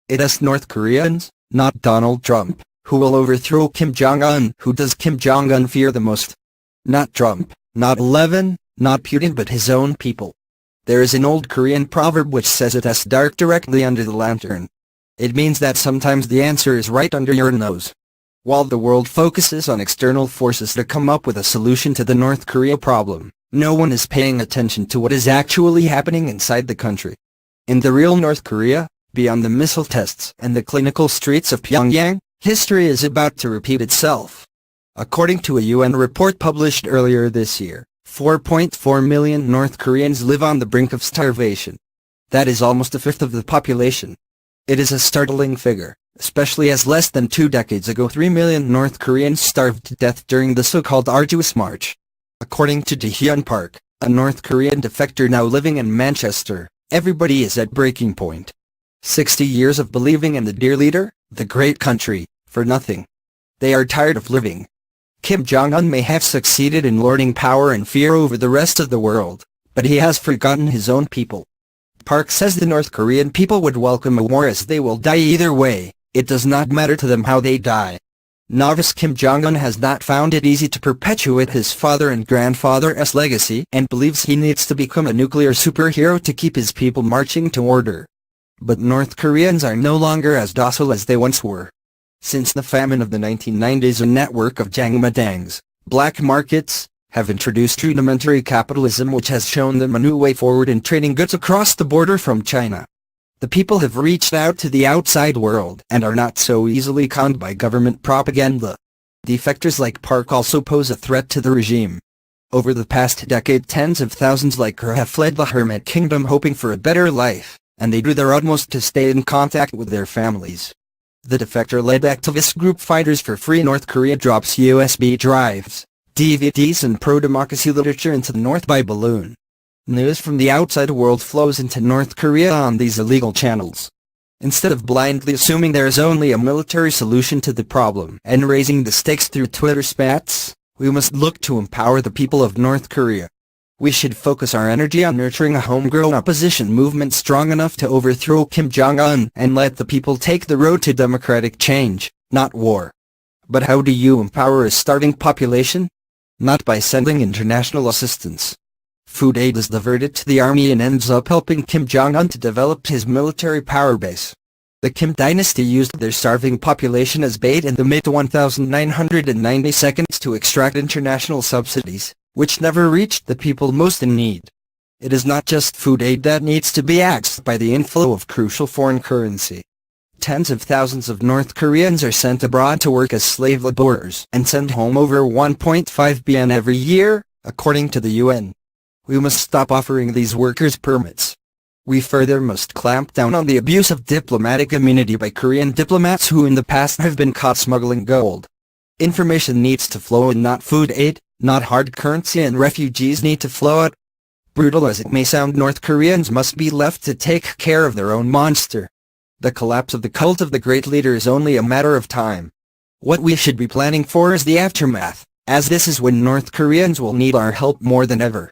It is North Koreans, not Donald Trump, who will overthrow Kim Jong-un. Who does Kim Jong-un fear the most? Not Trump, not Levin, not Putin, but his own people. There is an old Korean proverb which says it is dark directly under the lantern. It means that sometimes the answer is right under your nose. While the world focuses on external forces to come up with a solution to the North Korea problem, no one is paying attention to what is actually happening inside the country. In the real North Korea, beyond the missile tests and the clinical streets of Pyongyang, history is about to repeat itself. According to a UN report published earlier this year, 4.4 million North Koreans live on the brink of starvation. That is almost a fifth of the population. It is a startling figure, especially as less than 2 decades ago 3 million North Koreans starved to death during the so-called Arduous March. According to Ji-hyun Park, a North Korean defector now living in Manchester, everybody is at breaking point. 60 years of believing in the dear leader, the great country, for nothing. They are tired of living. Kim Jong-un may have succeeded in lording power and fear over the rest of the world, but he has forgotten his own people. Park says the North Korean people would welcome a war as they will die either way. It does not matter to them how they die. Novice Kim Jong-un has not found it easy to perpetuate his father and grandfather's legacy and believes he needs to become a nuclear superhero to keep his people marching to order. But North Koreans are no longer as docile as they once were. Since the famine of the 1990s, a network of jangmadangs, black markets, have introduced rudimentary capitalism which has shown them a new way forward in trading goods across the border from China. The people have reached out to the outside world and are not so easily conned by government propaganda. Defectors like Park also pose a threat to the regime. Over the past decade, tens of thousands like her have fled the hermit kingdom hoping for a better life, and they do their utmost to stay in contact with their families. The defector-led activist group Fighters for Free North Korea drops USB drives, DVDs and pro-democracy literature into the North by balloon. News from the outside world flows into North Korea on these illegal channels. Instead of blindly assuming there is only a military solution to the problem and raising the stakes through Twitter spats, we must look to empower the people of North Korea. We should focus our energy on nurturing a homegrown opposition movement strong enough to overthrow Kim Jong-un and let the people take the road to democratic change, not war. But how do you empower a starving population? Not by sending international assistance. Food aid is diverted to the army and ends up helping Kim Jong-un to develop his military power base. The Kim dynasty used their starving population as bait in the mid-1990s to extract international subsidies, which never reached the people most in need. It is not just food aid that needs to be axed by the inflow of crucial foreign currency. Tens of thousands of North Koreans are sent abroad to work as slave laborers and send home over 1.5 billion every year, according to the UN. We must stop offering these workers permits. We further must clamp down on the abuse of diplomatic immunity by Korean diplomats who in the past have been caught smuggling gold. Information needs to flow and not food aid, not hard currency, and refugees need to flow out. Brutal as it may sound, North Koreans must be left to take care of their own monster. The collapse of the cult of the great leader is only a matter of time. What we should be planning for is the aftermath, as this is when North Koreans will need our help more than ever.